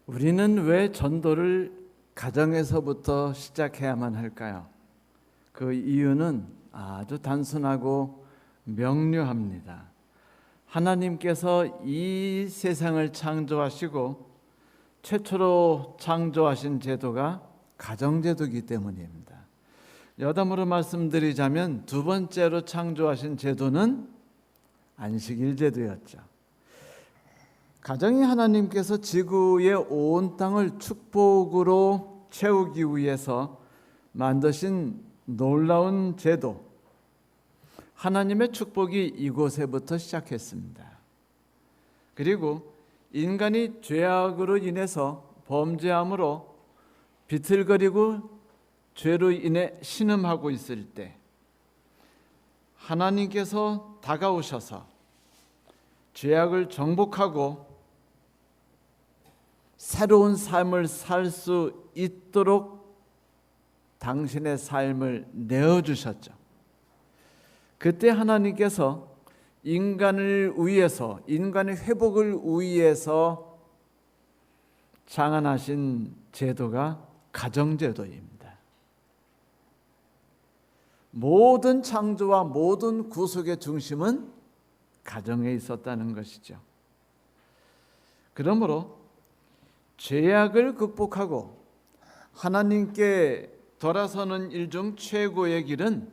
우리는 왜 전도를 가정에서부터 시작해야만 할까요? 그 이유는 아주 단순하고 명료합니다. 하나님께서 이 세상을 창조하시고 최초로 창조하신 제도가 가정제도이기 때문입니다. 여담으로 말씀드리자면 두 번째로 창조하신 제도는 안식일 제도였죠. 가정이 하나님께서 지구의 온 땅을 축복으로 채우기 위해서 만드신 놀라운 제도, 하나님의 축복이 이곳에부터 시작했습니다. 그리고 인간이 죄악으로 인해서 범죄함으로 비틀거리고 죄로 인해 신음하고 있을 때 하나님께서 다가오셔서 죄악을 정복하고 새로운 삶을 살 수 있도록 당신의 삶을 내어주셨죠. 그때 하나님께서 인간을 위해서, 인간의 회복을 위해서 창안하신 제도가 가정제도입니다. 모든 창조와 모든 구속의 중심은 가정에 있었다는 것이죠. 그러므로 죄악을 극복하고 하나님께 돌아서는 일 중 최고의 길은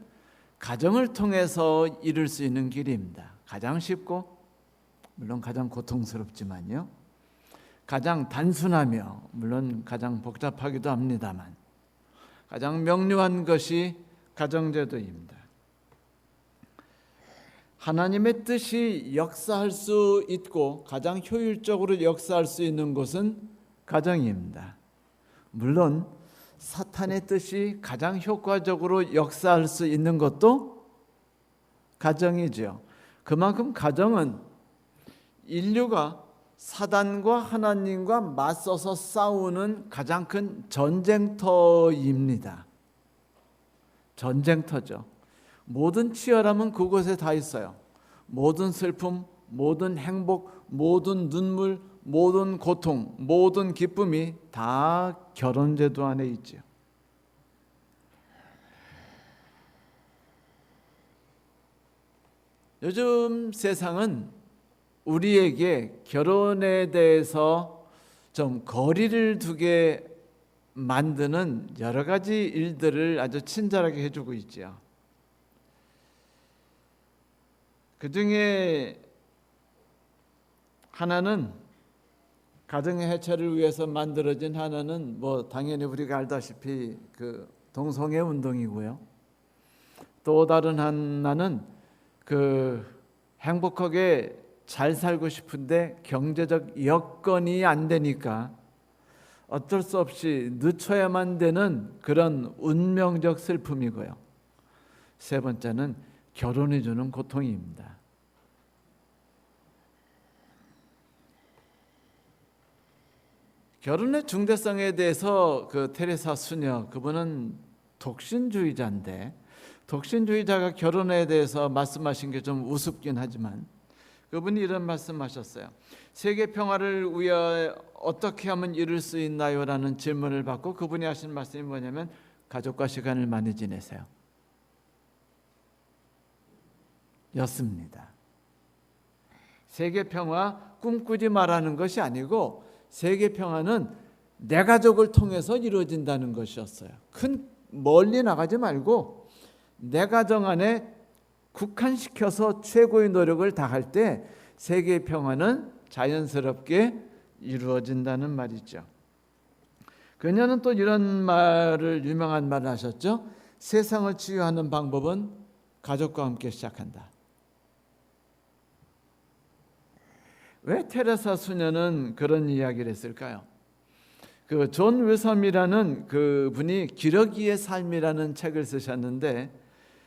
가정을 통해서 이룰 수 있는 길입니다. 가장 쉽고 물론 가장 고통스럽지만요, 가장 단순하며 물론 가장 복잡하기도 합니다만 가장 명료한 것이 가정제도입니다. 하나님의 뜻이 역사할 수 있고 가장 효율적으로 역사할 수 있는 곳은 가정입니다. 물론 사탄의 뜻이 가장 효과적으로 역사할 수 있는 것도 가정이죠. 그만큼 가정은 인류가 사단과 하나님과 맞서서 싸우는 가장 큰 전쟁터입니다. 전쟁터죠. 모든 치열함은 그곳에 다 있어요. 모든 슬픔, 모든 행복, 모든 눈물, 모든 고통, 모든 기쁨이 다 결혼제도 안에 있죠. 요즘 세상은 우리에게 결혼에 대해서 좀 거리를 두게 만드는 여러 가지 일들을 아주 친절하게 해주고 있죠. 그 중에 하나는 가정의 해체를 위해서 만들어진 하나는 당연히 우리가 알다시피 그 동성애 운동이고요. 또 다른 하나는 행복하게 잘 살고 싶은데 경제적 여건이 안 되니까 어쩔 수 없이 늦춰야만 되는 그런 운명적 슬픔이고요. 세 번째는 결혼이 주는 고통입니다. 결혼의 중대성에 대해서 테레사 수녀, 그분은 독신주의자인데 독신주의자가 결혼에 대해서 말씀하신 게 좀 우습긴 하지만 그분이 이런 말씀하셨어요. 세계 평화를 위해 어떻게 하면 이룰 수 있나요? 라는 질문을 받고 그분이 하신 말씀이 뭐냐면 가족과 시간을 많이 지내세요 였습니다. 세계 평화 꿈꾸지 말라는 것이 아니고 세계 평화는 내 가족을 통해서 이루어진다는 것이었어요. 멀리 나가지 말고 내 가정 안에 국한시켜서 최고의 노력을 다할 때 세계 평화는 자연스럽게 이루어진다는 말이죠. 그녀는 또 이런 유명한 말을 하셨죠. 세상을 치유하는 방법은 가족과 함께 시작한다. 왜 테레사 수녀는 그런 이야기를 했을까요? 존 윌섬이라는 그분이 기러기의 삶이라는 책을 쓰셨는데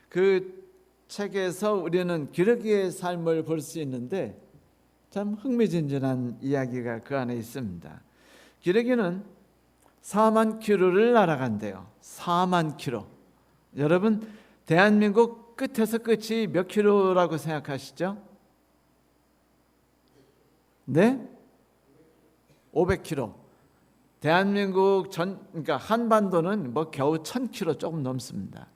그 책에서 우리는 기러기의 삶을 볼 수 있는데 참 흥미진진한 이야기가 그 안에 있습니다. 기러기는 4만 킬로를 날아간대요. 4만 킬로. 여러분 대한민국 끝에서 끝이 몇 킬로라고 생각하시죠? 네? 500km. 대한민국 그러니까 한반도는 뭐 겨우 1,000km 조금 넘습니다.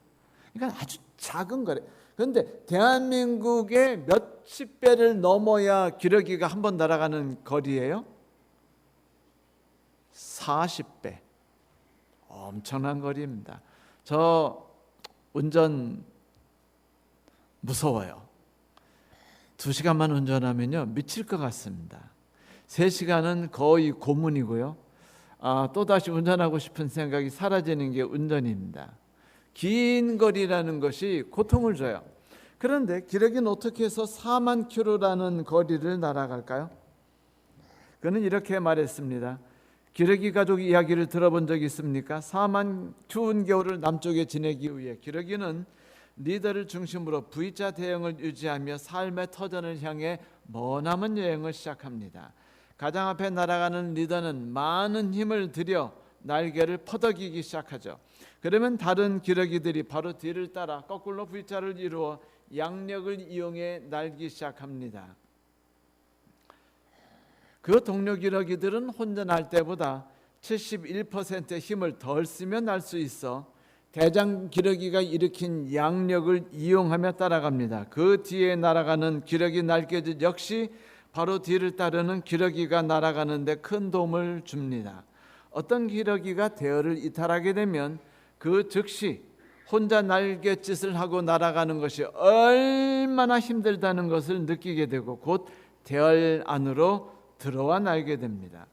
그러니까 아주 작은 거래. 그런데 대한민국의 몇십 배를 넘어야 기러기가 한 번 날아가는 거리예요. 40배. 엄청난 거리입니다. 저 운전 무서워요. 2시간만 운전하면요 미칠 것 같습니다. 3시간은 거의 고문이고요. 또다시 운전하고 싶은 생각이 사라지는 게 운전입니다. 긴 거리라는 것이 고통을 줘요. 그런데 기러기는 어떻게 해서 4만 킬로라는 거리를 날아갈까요? 그는 이렇게 말했습니다. 기러기 가족 이야기를 들어본 적 있습니까? 4만 추운 겨울을 남쪽에 지내기 위해 기러기는 리더를 중심으로 V자 대형을 유지하며 삶의 터전을 향해 머나먼 여행을 시작합니다. 가장 앞에 날아가는 리더는 많은 힘을 들여 날개를 퍼덕이기 시작하죠. 그러면 다른 기러기들이 바로 뒤를 따라 거꾸로 V자를 이루어 양력을 이용해 날기 시작합니다. 그 동료 기러기들은 혼자 날 때보다 71%의 힘을 덜 쓰며 날 수 있어 대장 기러기가 일으킨 양력을 이용하며 따라갑니다. 그 뒤에 날아가는 기러기 날개짓 역시 바로 뒤를 따르는 기러기가 날아가는 데 큰 도움을 줍니다. 어떤 기러기가 대어를 이탈하게 되면 그 즉시 혼자 날갯짓을 하고 날아가는 것이 얼마나 힘들다는 것을 느끼게 되고 곧 대열 안으로 들어와 날게 됩니다.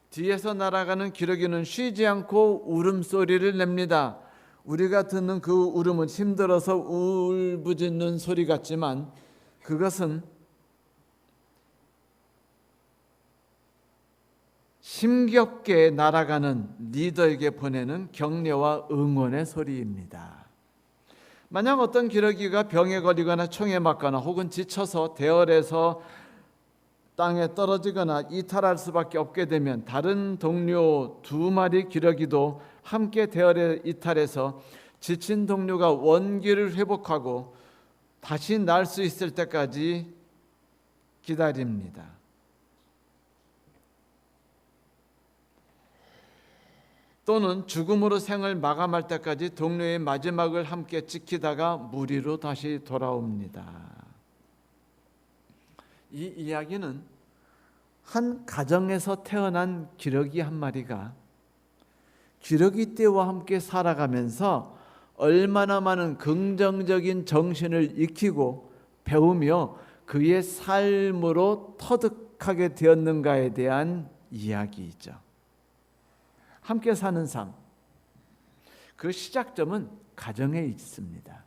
뒤에서 날아가는 기러기는 쉬지 않고 울음소리를 냅니다. 우리가 듣는 그 울음은 힘들어서 울부짖는 소리 같지만 그것은 힘겹게 날아가는 리더에게 보내는 격려와 응원의 소리입니다. 만약 어떤 기러기가 병에 걸리거나 총에 맞거나 혹은 지쳐서 대열에서 땅에 떨어지거나 이탈할 수밖에 없게 되면 다른 동료 2마리 기러기도 함께 대열에 이탈해서 지친 동료가 원기를 회복하고 다시 날 수 있을 때까지 기다립니다. 또는 죽음으로 생을 마감할 때까지 동료의 마지막을 함께 지키다가 무리로 다시 돌아옵니다. 이 이야기는 한 가정에서 태어난 기러기 한 마리가 기러기 떼와 함께 살아가면서 얼마나 많은 긍정적인 정신을 익히고 배우며 그의 삶으로 터득하게 되었는가에 대한 이야기이죠. 함께 사는 삶, 그 시작점은 가정에 있습니다.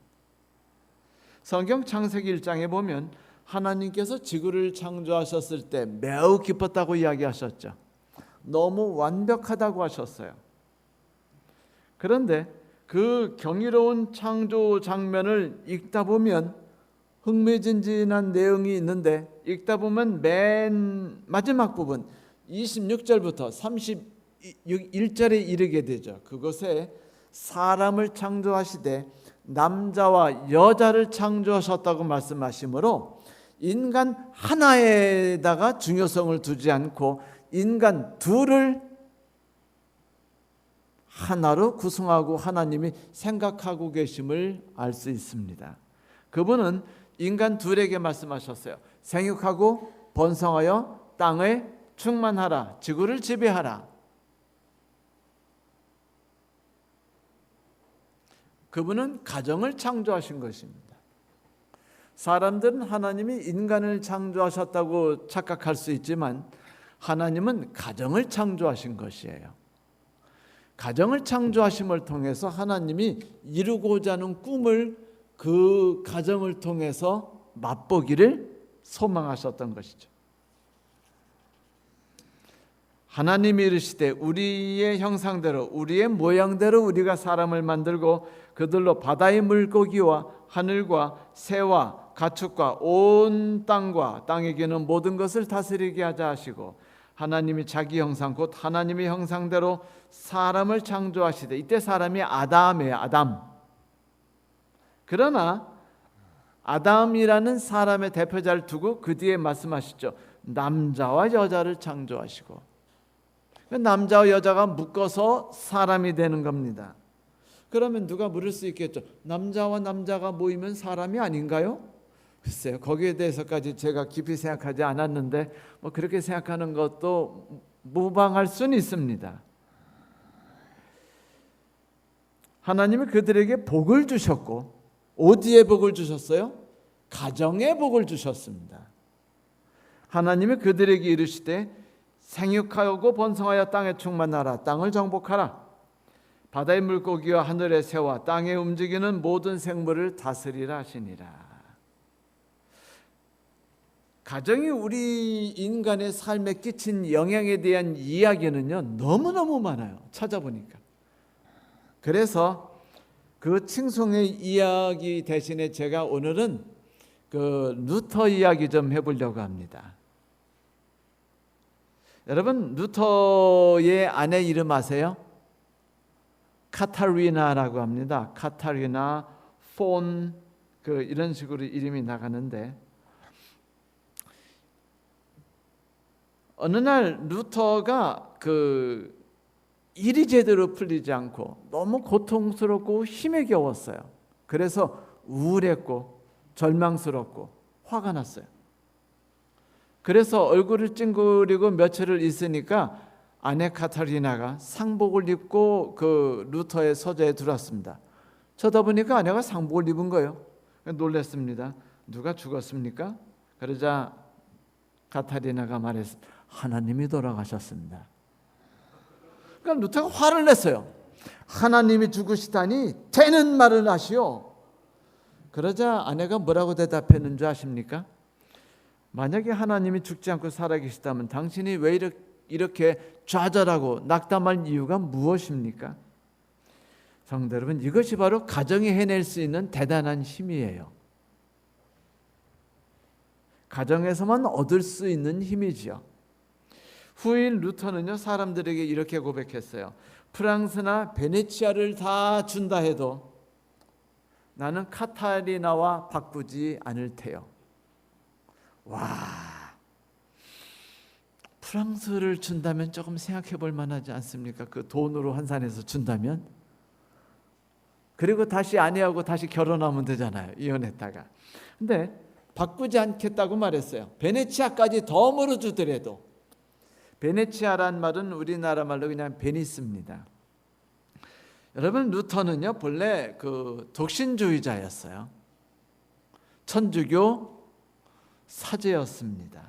성경 창세기 1장에 보면 하나님께서 지구를 창조하셨을 때 매우 기뻤다고 이야기하셨죠. 너무 완벽하다고 하셨어요. 그런데 그 경이로운 창조 장면을 읽다 보면 흥미진진한 내용이 있는데 읽다 보면 맨 마지막 부분 26절부터 31절에 이르게 되죠. 그곳에 사람을 창조하시되 남자와 여자를 창조하셨다고 말씀하시므로 인간 하나에다가 중요성을 두지 않고 인간 둘을 하나로 구성하고 하나님이 생각하고 계심을 알 수 있습니다. 그분은 인간 둘에게 말씀하셨어요. 생육하고 번성하여 땅에 충만하라, 지구를 지배하라. 그분은 가정을 창조하신 것입니다. 사람들은 하나님이 인간을 창조하셨다고 착각할 수 있지만 하나님은 가정을 창조하신 것이에요. 가정을 창조하심을 통해서 하나님이 이루고자 하는 꿈을 그 가정을 통해서 맛보기를 소망하셨던 것이죠. 하나님이 이르시되 우리의 형상대로 우리의 모양대로 우리가 사람을 만들고 그들로 바다의 물고기와 하늘과 새와 가축과 온 땅과 땅에 기는 모든 것을 다스리게 하자 하시고 하나님이 자기 형상 곧 하나님의 형상대로 사람을 창조하시되 이때 사람이 아담이에요. 아담. 그러나 아담이라는 사람의 대표자를 두고 그 뒤에 말씀하시죠. 남자와 여자를 창조하시고 남자와 여자가 묶어서 사람이 되는 겁니다. 그러면 누가 물을 수 있겠죠. 남자와 남자가 모이면 사람이 아닌가요? 글쎄요. 거기에 대해서까지 제가 깊이 생각하지 않았는데 뭐 그렇게 생각하는 것도 무방할 수는 있습니다. 하나님이 그들에게 복을 주셨고 어디에 복을 주셨어요? 가정에 복을 주셨습니다. 하나님이 그들에게 이르시되 생육하고 번성하여 땅에 충만하라. 땅을 정복하라. 바다의 물고기와 하늘의 새와 땅에 움직이는 모든 생물을 다스리라 하시니라. 가정이 우리 인간의 삶에 끼친 영향에 대한 이야기는요, 너무너무 많아요. 찾아보니까. 그래서 그 칭송의 이야기 대신에 제가 오늘은 그 루터 이야기 좀 해보려고 합니다. 여러분, 루터의 아내 이름 아세요? 카타리나라고 합니다. 카타리나 폰 이런 식으로 이름이 나가는데, 어느 날 루터가 일이 제대로 풀리지 않고 너무 고통스럽고 힘에 겨웠어요. 그래서 우울했고 절망스럽고 화가 났어요. 그래서 얼굴을 찡그리고 며칠을 있으니까 아내 카타리나가 상복을 입고 그 루터의 서재에 들어왔습니다. 쳐다보니까 아내가 상복을 입은 거예요. 놀랐습니다. 누가 죽었습니까? 그러자 카타리나가 말했습니다. 하나님이 돌아가셨습니다. 그러니까 루터가 화를 냈어요. 하나님이 죽으시다니 되는 말을 하시오. 그러자 아내가 뭐라고 대답했는 줄 아십니까? 만약에 하나님이 죽지 않고 살아계시다면 당신이 왜 이렇게 좌절하고 낙담할 이유가 무엇입니까? 성도 여러분, 이것이 바로 가정이 해낼 수 있는 대단한 힘이에요. 가정에서만 얻을 수 있는 힘이지요. 후인 루터는요, 사람들에게 이렇게 고백했어요. 프랑스나 베네치아를 다 준다 해도 나는 카타리나와 바꾸지 않을 테요. 와, 프랑스를 준다면 조금 생각해 볼 만하지 않습니까? 그 돈으로 환산해서 준다면. 그리고 다시 아내하고 다시 결혼하면 되잖아요, 이혼했다가. 근데 바꾸지 않겠다고 말했어요. 베네치아까지 더 멀어주더라도. 베네치아란 말은 우리나라 말로 그냥 베니스입니다. 여러분, 루터는요 본래 독신주의자였어요. 천주교 사제였습니다.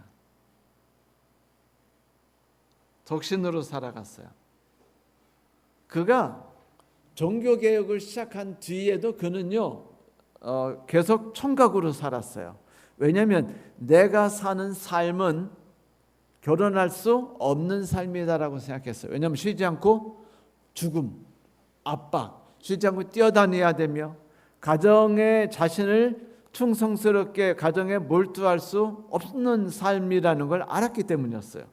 독신으로 살아갔어요. 그가 종교개혁을 시작한 뒤에도 그는요 계속 총각으로 살았어요. 왜냐하면 내가 사는 삶은 결혼할 수 없는 삶이다라고 생각했어요. 왜냐하면 쉬지 않고 죽음, 압박, 쉬지 않고 뛰어다녀야 되며 가정에 자신을 충성스럽게 가정에 몰두할 수 없는 삶이라는 걸 알았기 때문이었어요.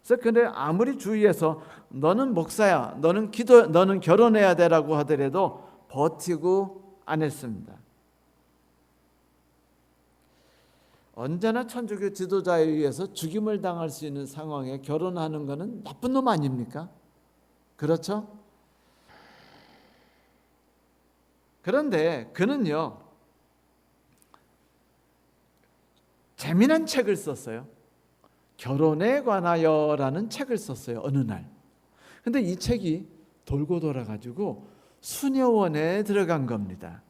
그래서 근데 아무리 주위에서 너는 목사야, 너는 결혼해야 되라고 하더라도 버티고 안 했습니다. 언제나 천주교 지도자에 의해서 죽임을 당할 수 있는 상황에 결혼하는 것은 나쁜 놈 아닙니까? 그렇죠? 그런데 그는요 재미난 책을 썼어요. 결혼에 관하여라는 책을 썼어요. 어느 날. 근데 이 책이 돌고 돌아가지고 수녀원에 들어간 겁니다.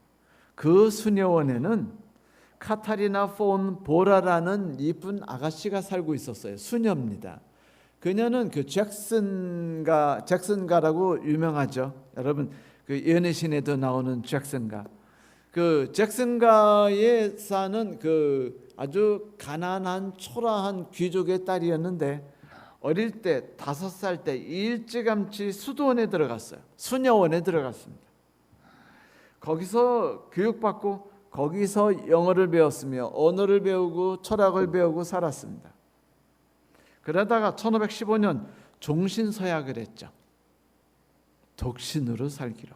그 수녀원에는 카타리나 폰 보라라는 이쁜 아가씨가 살고 있었어요. 수녀입니다. 그녀는 잭슨가라고 유명하죠. 여러분, 연애 신에도 나오는 잭슨가. 잭슨가에 사는 아주 가난한 초라한 귀족의 딸이었는데 어릴 때 5살 때 일찌감치 수도원에 들어갔어요. 수녀원에 들어갔습니다. 거기서 교육받고 거기서 영어를 배웠으며 언어를 배우고 철학을 배우고 살았습니다. 그러다가 1515년 종신서약을 했죠. 독신으로 살기로.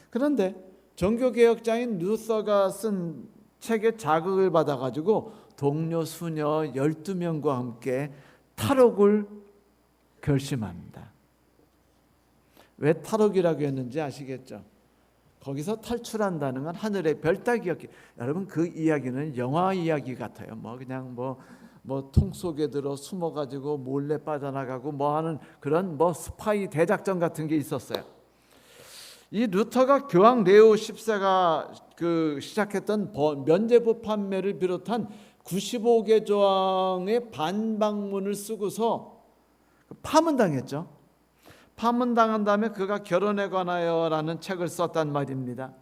그런데 종교개혁자인 루터가 쓴 책에 자극을 받아가지고 동료 수녀 12명과 함께 탈옥을 결심합니다. 왜 탈옥이라고 했는지 아시겠죠? 거기서 탈출한다는 건 하늘의 별 따기였기. 여러분 그 이야기는 영화 이야기 같아요. 그냥 통 속에 들어 숨어가지고 몰래 빠져나가고 하는 그런 스파이 대작전 같은 게 있었어요. 이 루터가 교황 레오 10세가 시작했던 면죄부 판매를 비롯한 95개 조항의 반박문을 쓰고서 파문당했죠. 파문당한 다음에 그가 결혼에 관하여라는 책을 썼단 말입니다.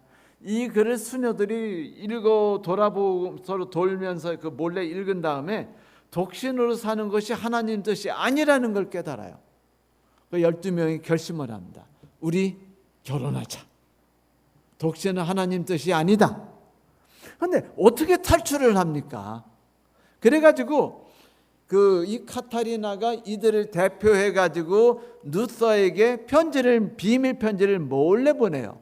이 글을 수녀들이 읽어 돌아보고 서로 돌면서 몰래 읽은 다음에 독신으로 사는 것이 하나님 뜻이 아니라는 걸 깨달아요. 12명이 결심을 합니다. 우리 결혼하자. 독신은 하나님 뜻이 아니다. 그런데 어떻게 탈출을 합니까? 그래가지고 이 카타리나가 이들을 대표해가지고 루터에게 비밀 편지를 몰래 보내요.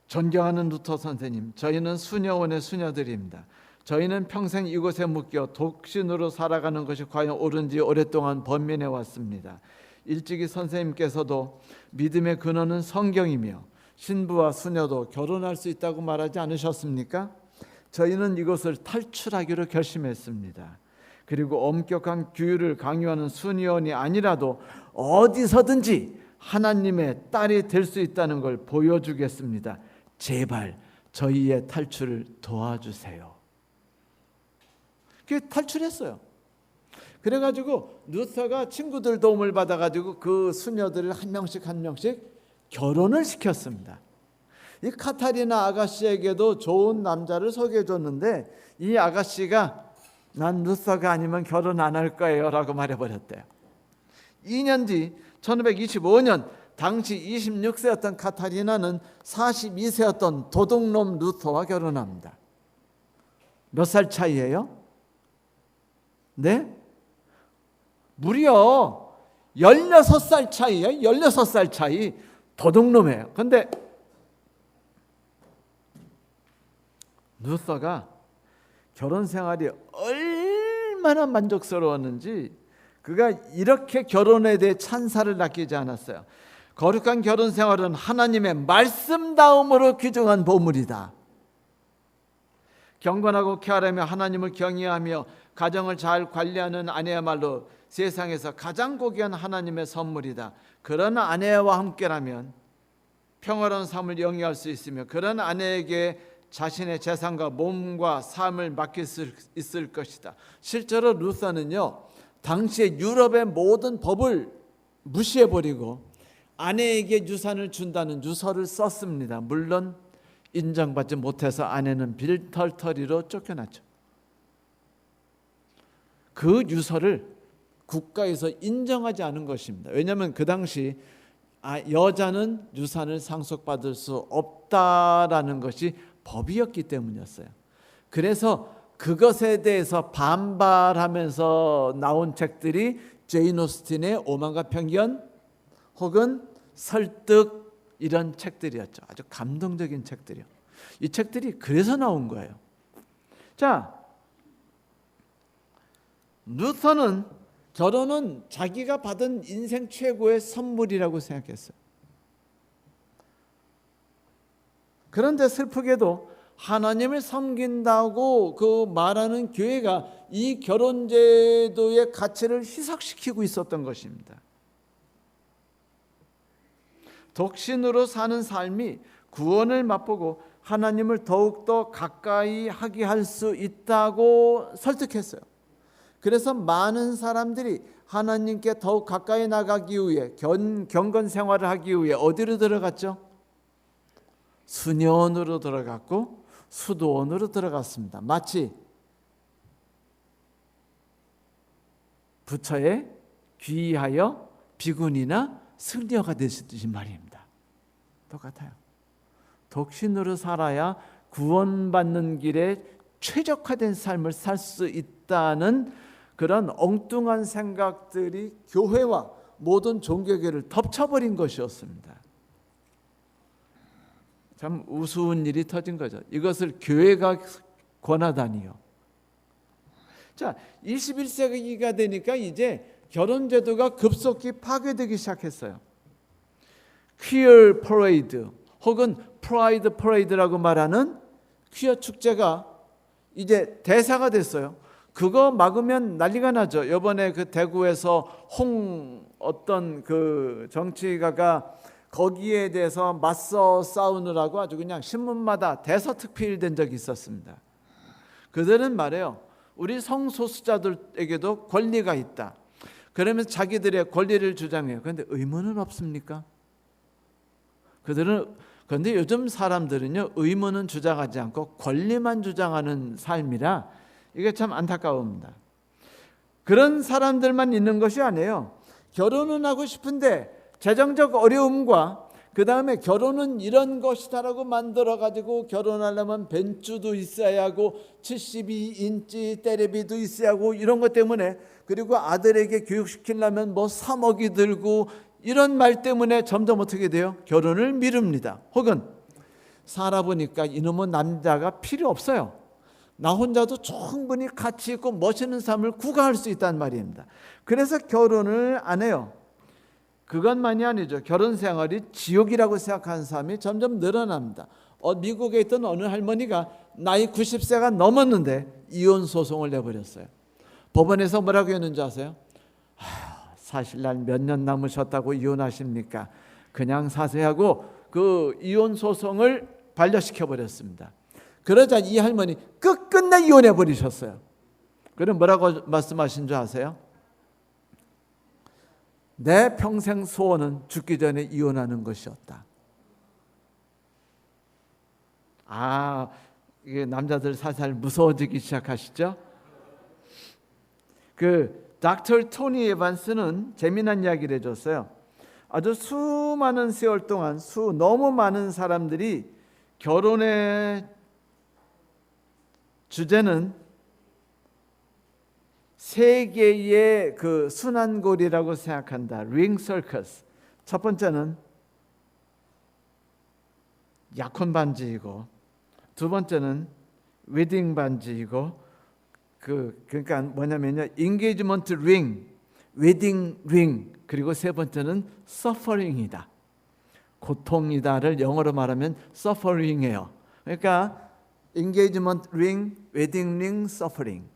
존경하는 루터 선생님, 저희는 수녀원의 수녀들입니다. 저희는 평생 이곳에 묶여 독신으로 살아가는 것이 과연 옳은지 오랫동안 번민해 왔습니다. 일찍이 선생님께서도 믿음의 근원은 성경이며 신부와 수녀도 결혼할 수 있다고 말하지 않으셨습니까? 저희는 이것을 탈출하기로 결심했습니다. 그리고 엄격한 규율을 강요하는 수녀원이 아니라도 어디서든지 하나님의 딸이 될 수 있다는 걸 보여주겠습니다. 제발 저희의 탈출을 도와주세요. 그게 탈출했어요. 그래가지고 루터가 친구들 도움을 받아가지고 그 수녀들을 한 명씩 결혼을 시켰습니다. 이 카타리나 아가씨에게도 좋은 남자를 소개해줬는데 이 아가씨가 난 루터가 아니면 결혼 안 할 거예요 라고 말해버렸대요. 2년 뒤 1525년 당시 26세였던 카타리나는 42세였던 도둑놈 루터와 결혼합니다. 몇 살 차이예요? 네? 무려 16살 차이예요. 16살 차이. 도둑놈이에요. 그런데 루터가 결혼 생활이 얼마나 만족스러웠는지 그가 이렇게 결혼에 대해 찬사를 아끼지 않았어요. 거룩한 결혼 생활은 하나님의 말씀다움으로 귀중한 보물이다. 경건하고 쾌활하며 하나님을 경외하며 가정을 잘 관리하는 아내야말로 세상에서 가장 고귀한 하나님의 선물이다. 그런 아내와 함께라면 평화로운 삶을 영위할 수 있으며 그런 아내에게 자신의 재산과 몸과 삶을 맡길 수 있을 것이다. 실제로 루터는요, 당시에 유럽의 모든 법을 무시해버리고 아내에게 유산을 준다는 유서를 썼습니다. 물론 인정받지 못해서 아내는 빌털터리로 쫓겨났죠. 그 유서를 국가에서 인정하지 않은 것입니다. 왜냐하면 그 당시 여자는 유산을 상속받을 수 없다라는 것이 법이었기 때문이었어요. 그래서 그것에 대해서 반발하면서 나온 책들이 제인 오스틴의 오만과 편견 혹은 설득 이런 책들이었죠. 아주 감동적인 책들이요. 이 책들이 그래서 나온 거예요. 자, 루터는 결혼은 자기가 받은 인생 최고의 선물이라고 생각했어요. 그런데 슬프게도 하나님을 섬긴다고 그 말하는 교회가 이 결혼제도의 가치를 희석시키고 있었던 것입니다. 독신으로 사는 삶이 구원을 맛보고 하나님을 더욱더 가까이 하게 할 수 있다고 설득했어요. 그래서 많은 사람들이 하나님께 더욱 가까이 나가기 위해 경건 생활을 하기 위해 어디로 들어갔죠? 수녀원으로 들어갔고 수도원으로 들어갔습니다. 마치 부처에 귀의하여 비군이나 승려가 되시듯이 말입니다. 똑같아요. 독신으로 살아야 구원받는 길에 최적화된 삶을 살 수 있다는 그런 엉뚱한 생각들이 교회와 모든 종교계를 덮쳐버린 것이었습니다. 참 우스운 일이 터진 거죠. 이것을 교회가 권하다니요. 자, 21세기가 되니까 이제 결혼제도가 급속히 파괴되기 시작했어요. 퀴어 퍼레이드 혹은 프라이드 퍼레이드라고 말하는 퀴어 축제가 이제 대사가 됐어요. 그거 막으면 난리가 나죠. 이번에 그 대구에서 어떤 그 정치가가 거기에 대해서 맞서 싸우느라고 아주 그냥 신문마다 대서특필된 적이 있었습니다. 그들은 말해요. 우리 성소수자들에게도 권리가 있다. 그러면서 자기들의 권리를 주장해요. 그런데 의무는 없습니까? 그런데 요즘 사람들은요, 의무는 주장하지 않고 권리만 주장하는 삶이라 이게 참 안타까웁니다. 그런 사람들만 있는 것이 아니에요. 결혼은 하고 싶은데 재정적 어려움과 그 다음에 결혼은 이런 것이다라고 만들어가지고 결혼하려면 벤츠도 있어야 하고 72인치 테레비도 있어야 하고 이런 것 때문에, 그리고 아들에게 교육시키려면 뭐 3억이 들고 이런 말 때문에 점점 어떻게 돼요? 결혼을 미룹니다. 혹은 살아보니까 이놈은 남자가 필요 없어요. 나 혼자도 충분히 가치 있고 멋있는 삶을 구가할 수 있다는 말입니다. 그래서 결혼을 안 해요. 그것만이 아니죠. 결혼 생활이 지옥이라고 생각하는 사람이 점점 늘어납니다. 미국에 있던 어느 할머니가 나이 90세가 넘었는데 이혼 소송을 내버렸어요. 법원에서 뭐라고 했는지 아세요? 사실 난 몇 년 남으셨다고 이혼하십니까? 그냥 사세요 하고 그 이혼 소송을 반려시켜 버렸습니다. 그러자 이 할머니 끝끝내 이혼해 버리셨어요. 그럼 뭐라고 말씀하신 줄 아세요? 내 평생 소원은 죽기 전에 이혼하는 것이었다. 이게 남자들 살살 무서워지기 시작하시죠? 그 닥터 토니 에반스는 재미난 이야기를 해줬어요. 아주 수많은 세월 동안 너무 많은 사람들이 결혼의 주제는 세계의 그 순환골이라고 생각한다. 링 서커스. 첫 번째는 약혼 반지이고, 두 번째는 웨딩 반지이고, 그러니까 뭐냐면요, 인게이지먼트 링, 웨딩 링, 그리고 세 번째는 서퍼링이다. 고통이다를 영어로 말하면 서퍼링이에요. 그러니까 인게이지먼트 링, 웨딩 링, 서퍼링.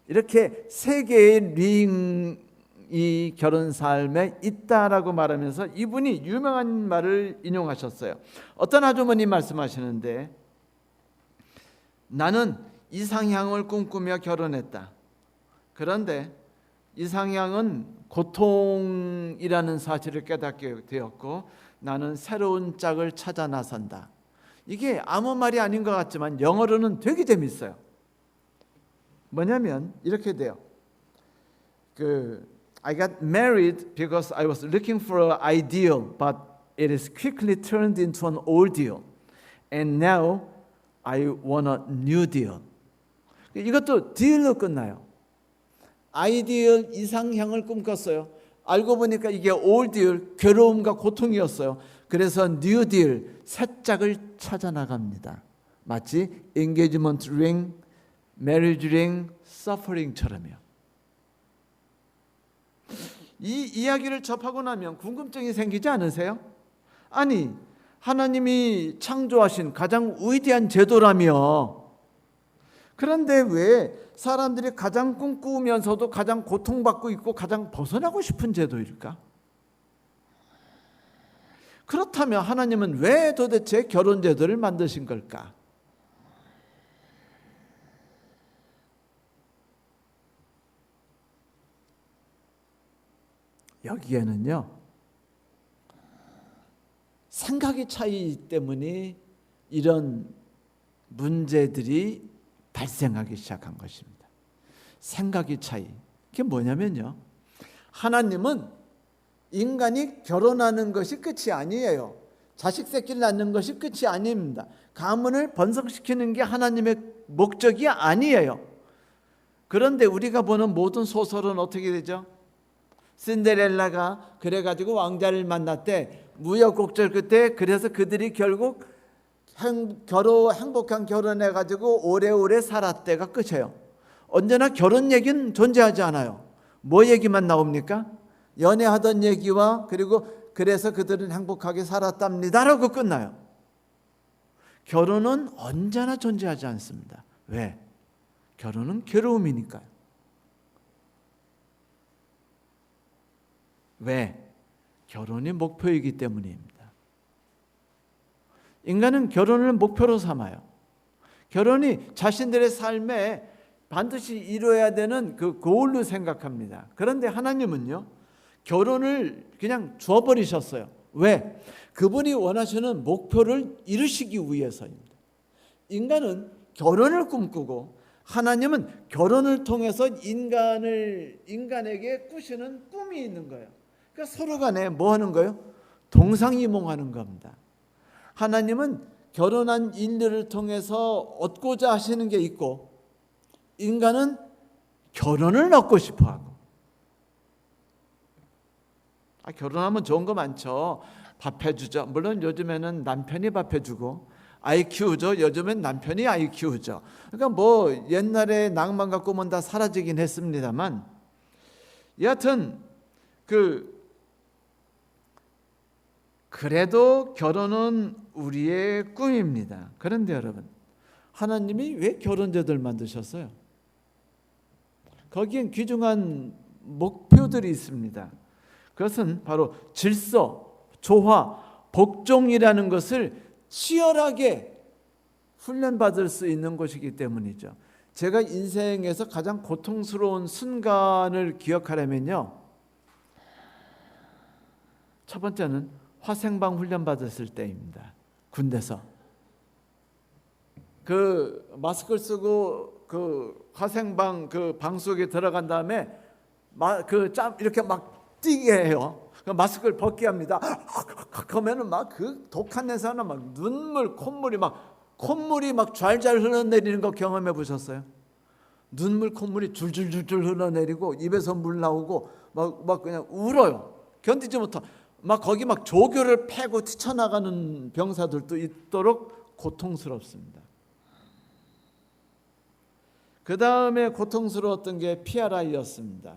이렇게 세 개의 링이 결혼 삶에 있다라고 말하면서 이분이 유명한 말을 인용하셨어요. 어떤 아주머니 말씀하시는데, 나는 이상향을 꿈꾸며 결혼했다. 그런데 이상향은 고통이라는 사실을 깨닫게 되었고 나는 새로운 짝을 찾아 나선다. 이게 아무 말이 아닌 것 같지만 영어로는 되게 재밌어요. 뭐냐면 이렇게 돼요. I got married because I was looking for an ideal, but it is quickly turned into an ordeal. And now I want a new deal. 이것도 딜로 끝나요. 아이디얼 이상향을 꿈꿨어요. 알고 보니까 이게 올딜, 괴로움과 고통이었어요. 그래서 뉴딜, 새 짝을 찾아 나갑니다. 마치 엔게이지먼트 링, 메리지 링, 서퍼링처럼요. 이 이야기를 접하고 나면 궁금증이 생기지 않으세요? 아니, 하나님이 창조하신 가장 위대한 제도라며, 그런데 왜 사람들이 가장 꿈꾸면서도 가장 고통받고 있고 가장 벗어나고 싶은 제도일까? 그렇다면 하나님은 왜 도대체 결혼 제도를 만드신 걸까? 여기에는요, 생각의 차이 때문에 이런 문제들이 발생하기 시작한 것입니다. 생각의 차이. 그게 뭐냐면요, 하나님은 인간이 결혼하는 것이 끝이 아니에요. 자식 새끼를 낳는 것이 끝이 아닙니다. 가문을 번성시키는 게 하나님의 목적이 아니에요. 그런데 우리가 보는 모든 소설은 어떻게 되죠? 신데렐라가 그래가지고 왕자를 만났대. 무역곡절 끝에 그래서 그들이 결국 행복한 결혼해가지고 오래오래 살았대가 끝이에요. 언제나 결혼 얘기는 존재하지 않아요. 뭐 얘기만 나옵니까? 연애하던 얘기와 그리고 그래서 그들은 행복하게 살았답니다라고 끝나요. 결혼은 언제나 존재하지 않습니다. 왜? 결혼은 괴로움이니까요. 왜? 결혼이 목표이기 때문입니다. 인간은 결혼을 목표로 삼아요. 결혼이 자신들의 삶에 반드시 이루어야 되는 그 고울로 생각합니다. 그런데 하나님은요, 결혼을 그냥 줘버리셨어요. 왜? 그분이 원하시는 목표를 이루시기 위해서입니다. 인간은 결혼을 꿈꾸고 하나님은 결혼을 통해서 인간에게 꾸시는 꿈이 있는 거예요. 그러니까 서로 간에 뭐 하는 거예요? 동상이몽하는 겁니다. 하나님은 결혼한 인류를 통해서 얻고자 하시는 게 있고 인간은 결혼을 얻고 싶어 하고. 결혼하면 좋은 거 많죠. 밥 해주죠. 물론 요즘에는 남편이 밥 해주고 아이 키우죠. 요즘엔 남편이 아이 키우죠. 그러니까 뭐 옛날에 낭만과 꿈은 다 사라지긴 했습니다만 여하튼 그래도 결혼은 우리의 꿈입니다. 그런데 여러분, 하나님이 왜 결혼제도를 만드셨어요? 거기엔 귀중한 목표들이 있습니다. 그것은 바로 질서, 조화, 복종이라는 것을 치열하게 훈련받을 수 있는 것이기 때문이죠. 제가 인생에서 가장 고통스러운 순간을 기억하려면요, 첫 번째는 화생방 훈련 받았을 때입니다. 군대에서 그 마스크를 쓰고 그 화생방 그 방 속에 들어간 다음에 이렇게 막 뛰게 해요. 마스크를 벗게 합니다. 그러면은 막 그 독한 냄새나 막 콧물이 막 잘잘 흘러내리는 거 경험해 보셨어요? 콧물이 줄줄줄줄 흘러내리고 입에서 물 나오고 막 그냥 울어요. 견디지 못하. 막 거기 막 조교를 패고 뛰쳐나가는 병사들도 있도록 고통스럽습니다. 그 다음에 고통스러웠던 게 PRI였습니다.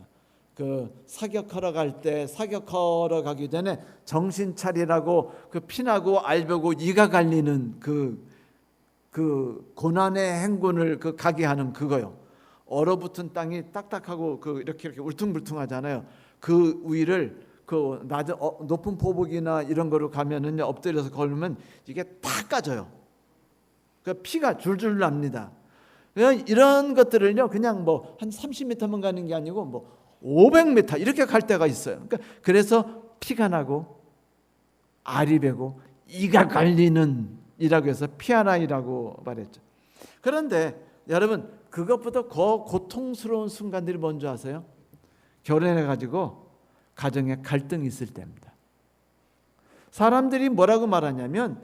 사격하러 가기 전에 정신 차리라고 피나고 알배고 이가 갈리는 고난의 행군을 가게 하는 그거요. 얼어붙은 땅이 딱딱하고 이렇게 울퉁불퉁하잖아요. 그 위를 낮은 높은 포복이나 이런 거로 가면은 엎드려서 걸으면 이게 다 까져요. 피가 줄줄 납니다. 이런 것들을요 그냥 뭐 한 30m만 가는 게 아니고 뭐 500m 이렇게 갈 때가 있어요. 그래서 피가 나고 알이 배고 이가 갈리는 이라고 해서 PRI라고 말했죠. 그런데 여러분, 그것보다 더 고통스러운 순간들이 뭔지 아세요? 결혼해가지고 가정에 갈등이 있을 때입니다. 사람들이 뭐라고 말하냐면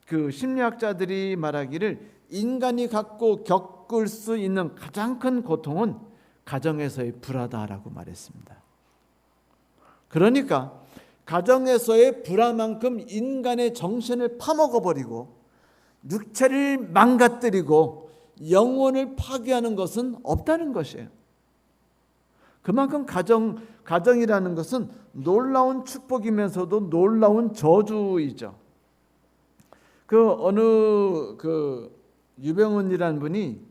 심리학자들이 말하기를 인간이 겪을 수 있는 가장 큰 고통은 가정에서의 불화다라고 말했습니다. 그러니까 가정에서의 불화만큼 인간의 정신을 파먹어버리고 육체를 망가뜨리고 영혼을 파괴하는 것은 없다는 것이에요. 그만큼 가정이라는 것은 놀라운 축복이면서도 놀라운 저주이죠. 어느 유병훈이라는 분이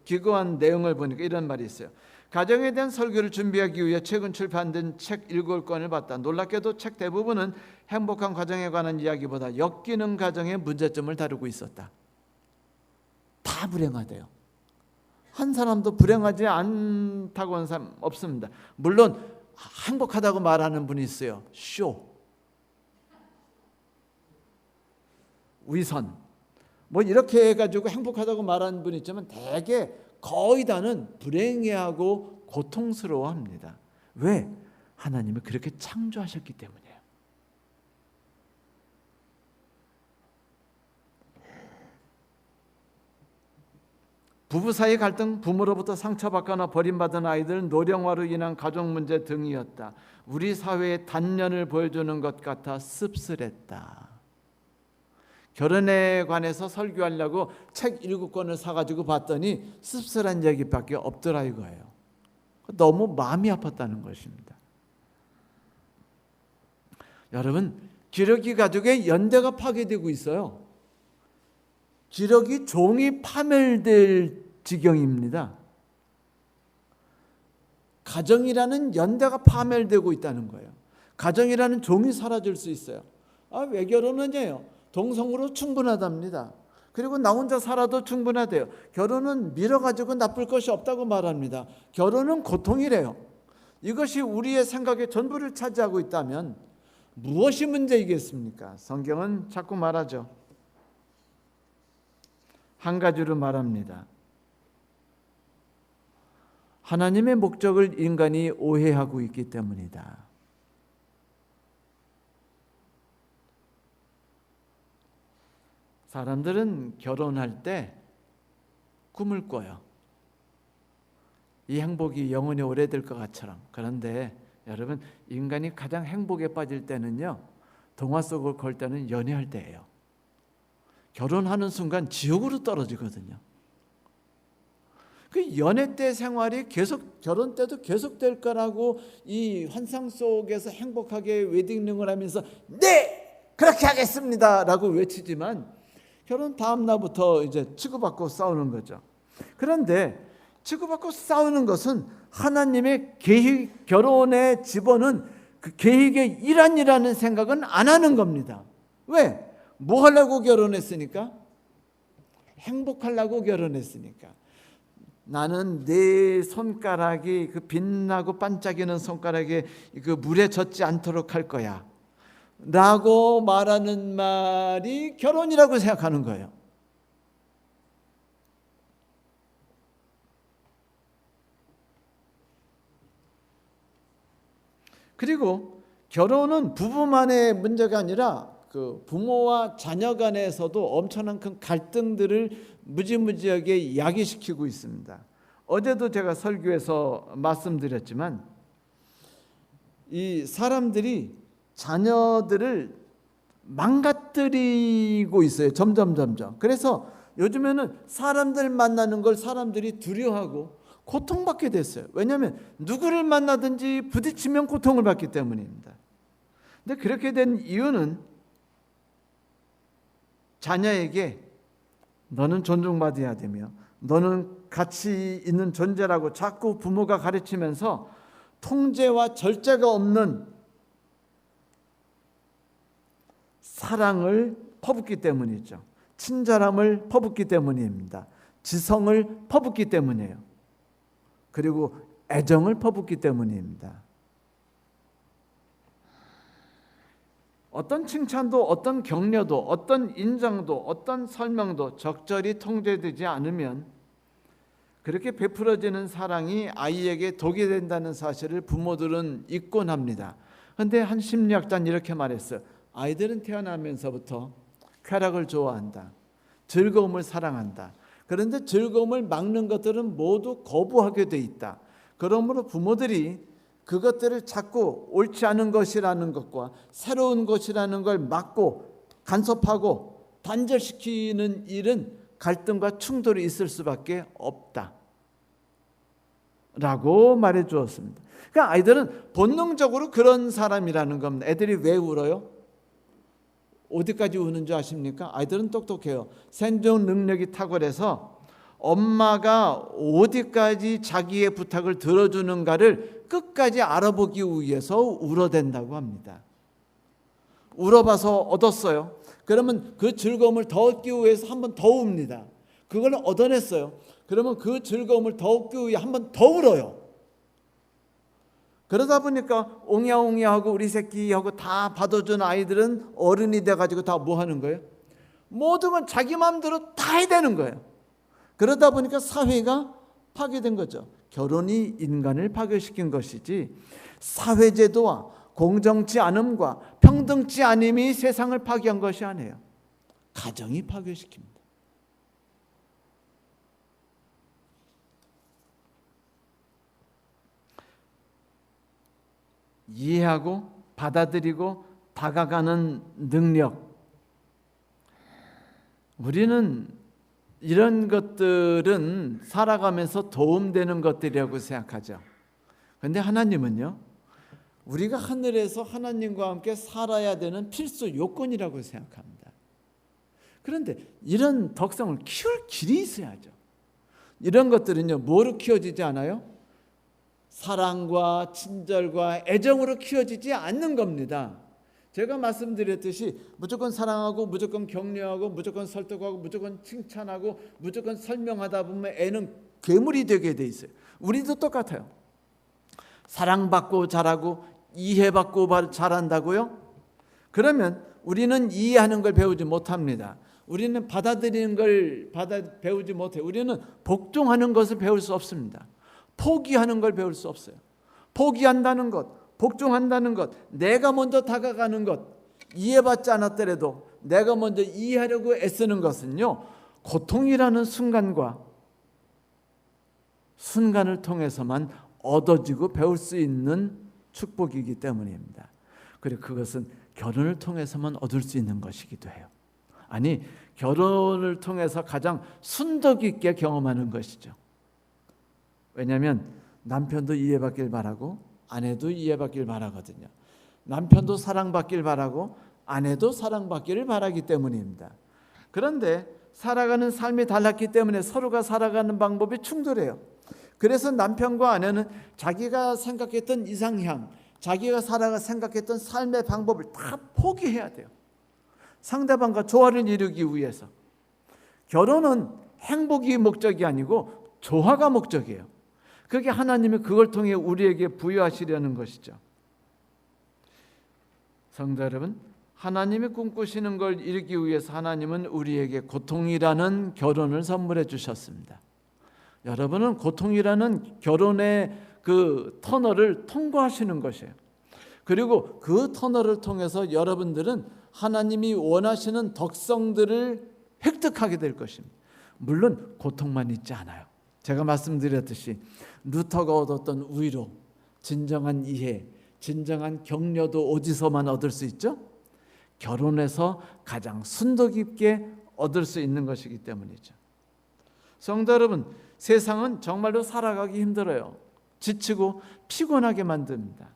기고한 내용을 보니까 이런 말이 있어요. 가정에 대한 설교를 준비하기 위해 최근 출판된 책 7권을 봤다. 놀랍게도 책 대부분은 행복한 가정에 관한 이야기보다 역기능 가정의 문제점을 다루고 있었다. 다 불행하대요. 한 사람도 불행하지 않다고 하는 사람 없습니다. 물론 행복하다고 말하는 분이 있어요. 위선 뭐 이렇게 해가지고 행복하다고 말하는 분이 있지만 대개 거의 다는 불행해하고 고통스러워합니다. 왜? 하나님이 그렇게 창조하셨기 때문이에요. 부부 사이 갈등, 부모로부터 상처받거나 버림받은 아이들, 노령화로 인한 가족 문제 등이었다. 우리 사회의 단면을 보여주는 것 같아 씁쓸했다. 결혼에 관해서 설교하려고 책 7권을 사가지고 봤더니 씁쓸한 얘기밖에 없더라 이거예요. 너무 마음이 아팠다는 것입니다. 여러분, 기러기 가족의 연대가 파괴되고 있어요. 기러기 종이 파멸될 지경입니다. 가정이라는 연대가 파멸되고 있다는 거예요. 가정이라는 종이 사라질 수 있어요. 왜 결혼하냐요? 동성으로 충분하답니다. 그리고 나 혼자 살아도 충분하대요. 결혼은 밀어가지고 나쁠 것이 없다고 말합니다. 결혼은 고통이래요. 이것이 우리의 생각의 전부를 차지하고 있다면 무엇이 문제이겠습니까? 성경은 자꾸 말하죠. 한 가지로 말합니다. 하나님의 목적을 인간이 오해하고 있기 때문이다. 사람들은 결혼할 때 꿈을 꿔요. 이 행복이 영원히 오래될 것 같처럼. 그런데 여러분, 인간이 가장 행복에 빠질 때는요, 동화 속을 걸 때는 연애할 때예요. 결혼하는 순간 지옥으로 떨어지거든요. 그 연애 때 생활이 계속, 결혼 때도 계속될 거라고 이 환상 속에서 행복하게 웨딩링을 하면서 네! 그렇게 하겠습니다! 라고 외치지만 결혼 다음 날부터 이제 치고받고 싸우는 거죠. 그런데 치고받고 싸우는 것은 하나님의 계획, 결혼에 집어넣은 그 계획의 일환이라는 생각은 안 하는 겁니다. 왜? 뭐 하려고 결혼했으니까? 행복하려고 결혼했으니까. 나는 내 손가락이 그 빛나고 반짝이는 손가락에 그 물에 젖지 않도록 할 거야 라고 말하는 말이 결혼이라고 생각하는 거예요. 그리고 결혼은 부부만의 문제가 아니라 그 부모와 자녀 간에서도 엄청난 큰 갈등들을 무지무지하게 야기시키고 있습니다. 어제도 제가 설교에서 말씀드렸지만 이 사람들이 자녀들을 망가뜨리고 있어요. 점점. 그래서 요즘에는 사람들 만나는 걸 사람들이 두려워하고 고통받게 됐어요. 왜냐하면 누구를 만나든지 부딪히면 고통을 받기 때문입니다. 근데 그렇게 된 이유는 자녀에게 너는 존중받아야 되며 너는 가치 있는 존재라고 자꾸 부모가 가르치면서 통제와 절제가 없는 사랑을 퍼붓기 때문이죠. 친절함을 퍼붓기 때문입니다. 지성을 퍼붓기 때문이에요. 그리고 애정을 퍼붓기 때문입니다. 어떤 칭찬도, 어떤 격려도, 어떤 인정도, 어떤 설명도 적절히 통제되지 않으면 그렇게 베풀어지는 사랑이 아이에게 독이 된다는 사실을 부모들은 잊곤 합니다. 그런데 한 심리학자는 이렇게 말했어요. 아이들은 태어나면서부터 쾌락을 좋아한다. 즐거움을 사랑한다. 그런데 즐거움을 막는 것들은 모두 거부하게 돼 있다. 그러므로 부모들이 그것들을 자꾸 옳지 않은 것이라는 것과 새로운 것이라는 걸 막고 간섭하고 단절시키는 일은 갈등과 충돌이 있을 수밖에 없다 라고 말해 주었습니다. 그러니까 아이들은 본능적으로 그런 사람이라는 겁니다. 애들이 왜 울어요? 어디까지 우는 줄 아십니까? 아이들은 똑똑해요. 생존 능력이 탁월해서 엄마가 어디까지 자기의 부탁을 들어주는가를 끝까지 알아보기 위해서 울어댄다고 합니다. 울어봐서 얻었어요. 그러면 그 즐거움을 더 얻기 위해서 한 번 더 웁니다. 그걸 얻어냈어요. 그러면 그 즐거움을 더 얻기 위해 한 번 더 울어요. 그러다 보니까 옹야옹야하고 우리 새끼하고 다 받아준 아이들은 어른이 돼가지고 다 뭐 하는 거예요? 모든 건 자기 마음대로 다 해야 되는 거예요. 그러다 보니까 사회가 파괴된 거죠. 결혼이 인간을 파괴시킨 것이지 사회제도와 공정치 않음과 평등치 않음이 세상을 파괴한 것이 아니에요. 가정이 파괴시킵니다. 이해하고 받아들이고 다가가는 능력. 우리는 이런 것들은 살아가면서 도움되는 것들이라고 생각하죠. 그런데 하나님은요, 우리가 하늘에서 하나님과 함께 살아야 되는 필수 요건이라고 생각합니다. 그런데 이런 덕성을 키울 길이 있어야죠. 이런 것들은요, 뭐로 키워지지 않아요? 사랑과 친절과 애정으로 키워지지 않는 겁니다. 제가 말씀드렸듯이 무조건 사랑하고 무조건 격려하고 무조건 설득하고 무조건 칭찬하고 무조건 설명하다 보면 애는 괴물이 되게 돼 있어요. 우리도 똑같아요. 사랑받고 잘하고 이해받고 잘한다고요? 그러면 우리는 이해하는 걸 배우지 못합니다. 우리는 받아들이는 걸 배우지 못해요. 우리는 복종하는 것을 배울 수 없습니다. 포기하는 걸 배울 수 없어요. 포기한다는 것, 복종한다는 것, 내가 먼저 다가가는 것, 이해받지 않았더라도 내가 먼저 이해하려고 애쓰는 것은요, 고통이라는 순간을 통해서만 얻어지고 배울 수 있는 축복이기 때문입니다. 그리고 그것은 결혼을 통해서만 얻을 수 있는 것이기도 해요. 아니, 결혼을 통해서 가장 순덕 있게 경험하는 것이죠. 왜냐하면 남편도 이해받길 바라고 아내도 이해받길 바라거든요. 남편도 사랑받길 바라고 아내도 사랑받기를 바라기 때문입니다. 그런데 살아가는 삶이 달랐기 때문에 서로가 살아가는 방법이 충돌해요. 그래서 남편과 아내는 자기가 생각했던 이상향, 자기가 생각했던 삶의 방법을 다 포기해야 돼요. 상대방과 조화를 이루기 위해서. 결혼은 행복이 목적이 아니고 조화가 목적이에요. 그게 하나님이 그걸 통해 우리에게 부여하시려는 것이죠. 성도 여러분, 하나님이 꿈꾸시는 걸 이루기 위해서 하나님은 우리에게 고통이라는 결혼을 선물해 주셨습니다. 여러분은 고통이라는 결혼의 그 터널을 통과하시는 것이에요. 그리고 그 터널을 통해서 여러분들은 하나님이 원하시는 덕성들을 획득하게 될 것입니다. 물론 고통만 있지 않아요. 제가 말씀드렸듯이 루터가 얻었던 위로, 진정한 이해, 진정한 격려도 어디서만 얻을 수 있죠? 결혼에서 가장 순도 깊게 얻을 수 있는 것이기 때문이죠. 성도 여러분, 세상은 정말로 살아가기 힘들어요. 지치고 피곤하게 만듭니다.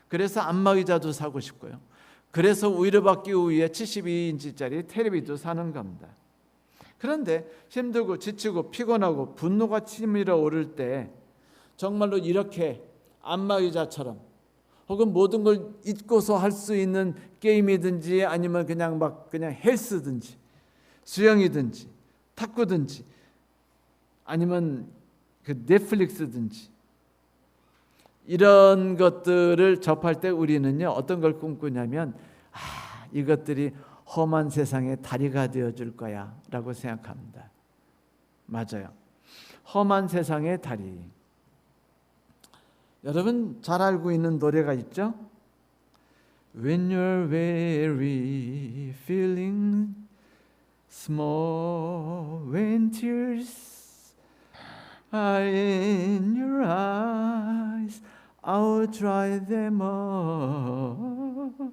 그래서 안마의자도 사고 싶고요. 그래서 위로받기 위해 72인치짜리 텔레비도 사는 겁니다. 그런데 힘들고 지치고 피곤하고 분노가 치밀어 오를 때 정말로 이렇게 안마의자처럼 혹은 모든 걸 잊고서 할 수 있는 게임이든지 아니면 그냥 헬스든지 수영이든지 탁구든지 아니면 그 넷플릭스든지 이런 것들을 접할 때 우리는요, 어떤 걸 꿈꾸냐면 이것들이 험한 세상의 다리가 되어줄 거야 라고 생각합니다. 맞아요. 험한 세상의 다리. 여러분 잘 알고 있는 노래가 있죠? When you're weary, feeling small, when tears are in your eyes, I'll dry them up.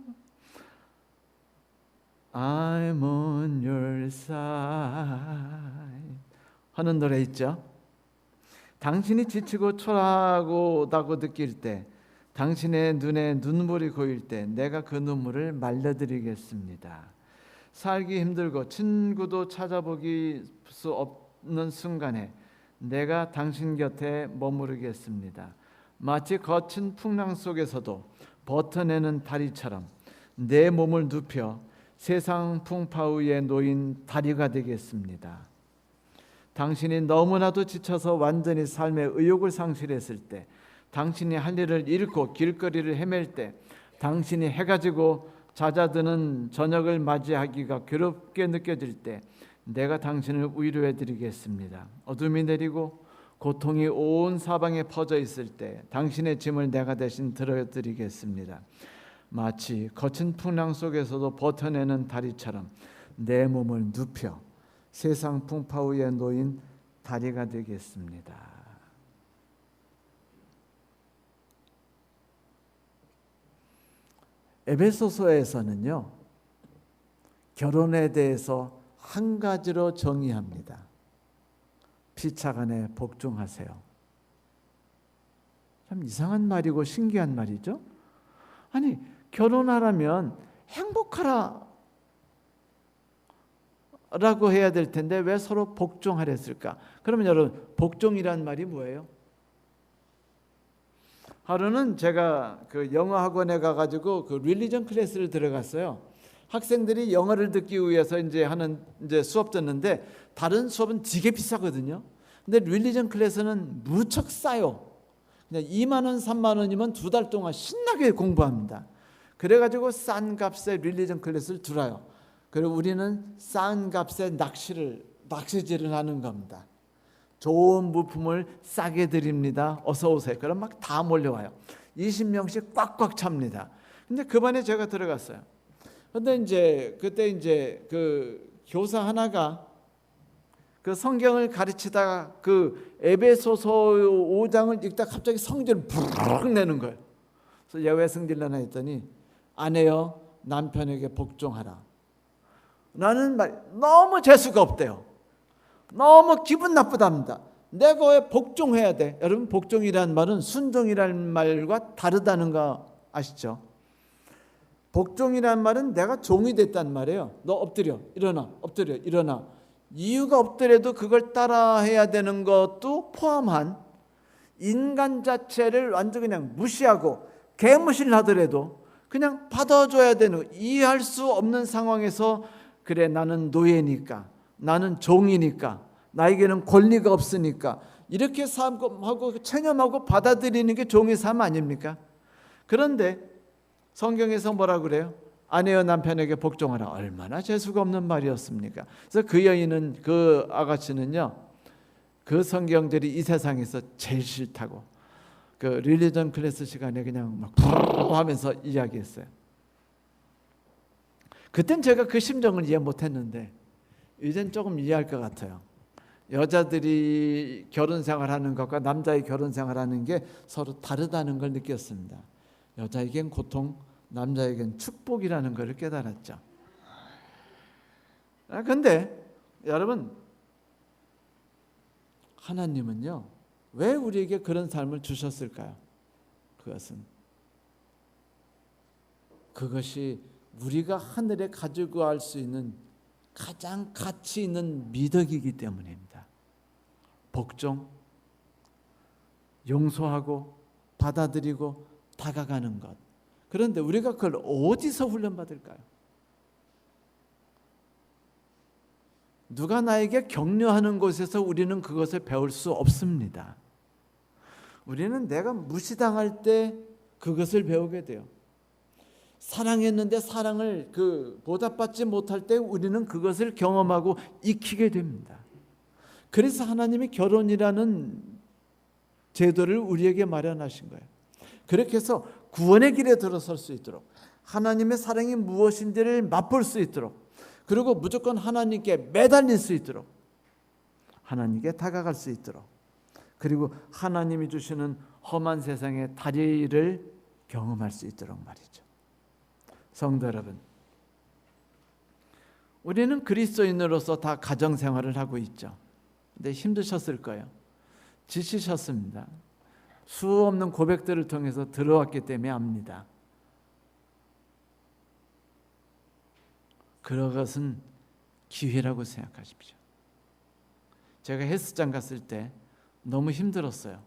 I'm on your side. 하는 노래 있죠? 당신이 지치고 초라하다고 느낄 때, 당신의 눈에 눈물이 고일 때 내가 그 눈물을 말려드리겠습니다. 살기 힘들고 친구도 찾아보기 수 없는 순간에 내가 당신 곁에 머무르겠습니다. 마치 거친 풍랑 속에서도 버텨내는 다리처럼 내 몸을 눕혀 세상 풍파 위에 놓인 다리가 되겠습니다. 당신이 너무나도 지쳐서 완전히 삶의 의욕을 상실했을 때, 당신이 할 일을 잃고 길거리를 헤맬 때, 당신이 해가 지고 잦아드는 저녁을 맞이하기가 괴롭게 느껴질 때 내가 당신을 위로해 드리겠습니다. 어둠이 내리고 고통이 온 사방에 퍼져 있을 때 당신의 짐을 내가 대신 들어드리겠습니다. 마치 거친 풍랑 속에서도 버텨내는 다리처럼 내 몸을 눕혀 세상 풍파 위에 놓인 다리가 되겠습니다. 에베소서에서는요, 결혼에 대해서 한 가지로 정의합니다. 피차간에 복종하세요. 참 이상한 말이고 신기한 말이죠. 아니, 결혼하라면 행복하라 라고 해야 될 텐데 왜 서로 복종하라 했을까? 그러면 여러분, 복종이란 말이 뭐예요? 하루는 제가 그 영어 학원에 가가지고 그 릴리전 클래스를 들어갔어요. 학생들이 영어를 듣기 위해서 이제 하는 수업 듣는데 다른 수업은 되게 비싸거든요. 근데 릴리전 클래스는 무척 싸요. 그냥 2만 원, 3만 원이면 2달 동안 신나게 공부합니다. 그래가지고 싼 값에 릴리전 클래스를 들어요. 그리고 우리는 싼 값에 낚시질을 하는 겁니다. 좋은 부품을 싸게 드립니다. 어서 오세요. 그럼 막 다 몰려와요. 20명씩 꽉꽉 찹니다. 근데 그 반에 제가 들어갔어요. 근데 그때 그 교사 하나가 그 성경을 가르치다가 그 에베소서 5장을 읽다 갑자기 성질을 부르륵 내는 거예요. 그래서 얘 왜 성질내나 했더니 아내여 남편에게 복종하라. 나는 말 너무 재수가 없대요. 너무 기분 나쁘답니다. 내가 왜 복종해야 돼? 여러분, 복종이라는 말은 순종이라는 말과 다르다는 거 아시죠? 복종이라는 말은 내가 종이 됐단 말이에요. 너 엎드려 일어나, 엎드려 일어나. 이유가 없더라도 그걸 따라해야 되는 것도 포함한 인간 자체를 완전 그냥 무시하고 개무시를 하더라도 그냥 받아줘야 되는, 이해할 수 없는 상황에서 그래, 나는 노예니까, 나는 종이니까, 나에게는 권리가 없으니까 이렇게 하고 체념하고 받아들이는 게 종의 삶 아닙니까? 그런데 성경에서 뭐라 그래요? 아내여 남편에게 복종하라. 얼마나 재수가 없는 말이었습니까? 그래서 그 여인은, 그 아가씨는요, 그 성경들이 이 세상에서 제일 싫다고 그 릴리전 클래스 시간에 그냥 막 하면서 이야기했어요. 그땐 제가 그 심정을 이해 못했는데 이젠 조금 이해할 것 같아요. 여자들이 결혼 생활하는 것과 남자의 결혼 생활하는 게 서로 다르다는 걸 느꼈습니다. 여자에겐 고통, 남자에겐 축복이라는 것을 깨달았죠. 근데 여러분, 하나님은요, 왜 우리에게 그런 삶을 주셨을까요? 그것이 우리가 하늘에 가지고 갈 수 있는 가장 가치 있는 미덕이기 때문입니다. 복종, 용서하고 받아들이고 다가가는 것. 그런데 우리가 그걸 어디서 훈련받을까요? 누가 나에게 격려하는 곳에서 우리는 그것을 배울 수 없습니다. 우리는 내가 무시당할 때 그것을 배우게 돼요. 사랑했는데 사랑을 보답받지 못할 때 우리는 그것을 경험하고 익히게 됩니다. 그래서 하나님이 결혼이라는 제도를 우리에게 마련하신 거예요. 그렇게 해서 구원의 길에 들어설 수 있도록, 하나님의 사랑이 무엇인지를 맛볼 수 있도록, 그리고 무조건 하나님께 매달릴 수 있도록, 하나님께 다가갈 수 있도록, 그리고 하나님이 주시는 험한 세상의 다리를 경험할 수 있도록 말이죠. 성도 여러분, 우리는 그리스도인으로서 다 가정생활을 하고 있죠. 근데 힘드셨을 거예요. 지치셨습니다. 수 없는 고백들을 통해서 들어왔기 때문에 압니다. 그것은 기회라고 생각하십시오. 제가 헬스장 갔을 때 너무 힘들었어요.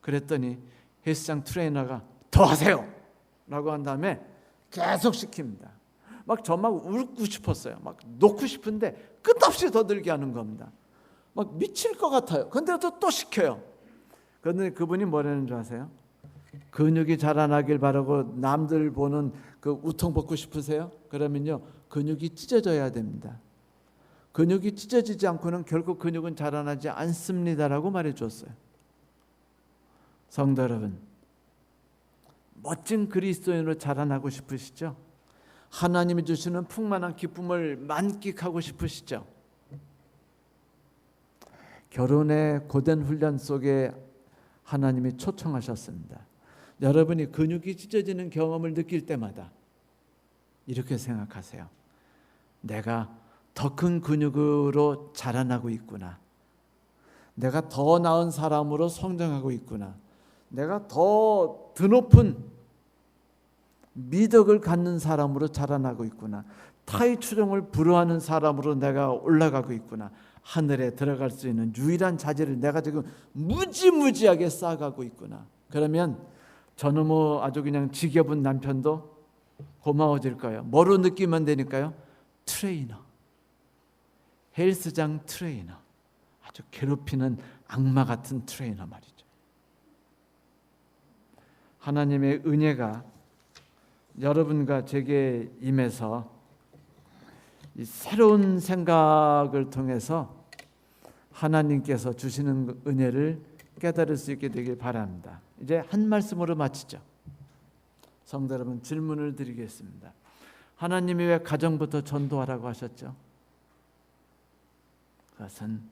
그랬더니 헬스장 트레이너가 더 하세요 라고 한 다음에 계속 시킵니다. 막 울고 싶었어요. 막 놓고 싶은데 끝없이 더 늘게 하는 겁니다. 막 미칠 것 같아요. 근데 또 시켜요. 그런데 그분이 뭐라는 줄 아세요? 근육이 자라나길 바라고 남들 보는 그 우통 벗고 싶으세요? 그러면요, 근육이 찢어져야 됩니다. 근육이 찢어지지 않고는 결국 근육은 자라나지 않습니다라고 말해줬어요. 성도 여러분, 멋진 그리스도인으로 자라나고 싶으시죠? 하나님이 주시는 풍만한 기쁨을 만끽하고 싶으시죠? 결혼의 고된 훈련 속에 하나님이 초청하셨습니다. 여러분이 근육이 찢어지는 경험을 느낄 때마다 이렇게 생각하세요. 내가 더 큰 근육으로 자라나고 있구나. 내가 더 나은 사람으로 성장하고 있구나. 내가 더 드높은 미덕을 갖는 사람으로 자라나고 있구나. 타의 추종을 불허하는 사람으로 내가 올라가고 있구나. 하늘에 들어갈 수 있는 유일한 자질을 내가 지금 무지무지하게 쌓아가고 있구나. 그러면 저놈의 아주 그냥 지겨운 남편도 고마워질 거예요. 뭐로 느끼면 되니까요? 트레이너, 헬스장 트레이너, 아주 괴롭히는 악마 같은 트레이너 말이죠. 하나님의 은혜가 여러분과 제게 임해서 이 새로운 생각을 통해서 하나님께서 주시는 은혜를 깨달을 수 있게 되길 바랍니다. 이제 한 말씀으로 마치죠. 성도 여러분, 질문을 드리겠습니다. 하나님이 왜 가정부터 전도하라고 하셨죠? 그것은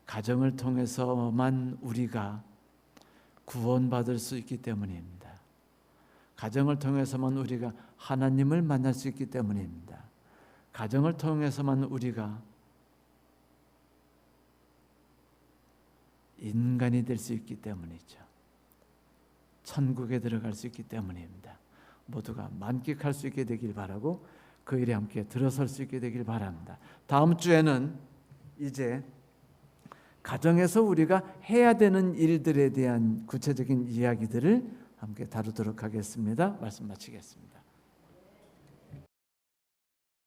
가정을 통해서만 우리가 구원받을 수 있기 때문입니다. 가정을 통해서만 우리가 하나님을 만날 수 있기 때문입니다. 가정을 통해서만 우리가 인간이 될 수 있기 때문이죠. 천국에 들어갈 수 있기 때문입니다. 모두가 만끽할 수 있게 되길 바라고 그 일에 함께 들어설 수 있게 되길 바랍니다. 다음 주에는 이제 가정에서 우리가 해야 되는 일들에 대한 구체적인 이야기들을 함께 다루도록 하겠습니다. 말씀 마치겠습니다.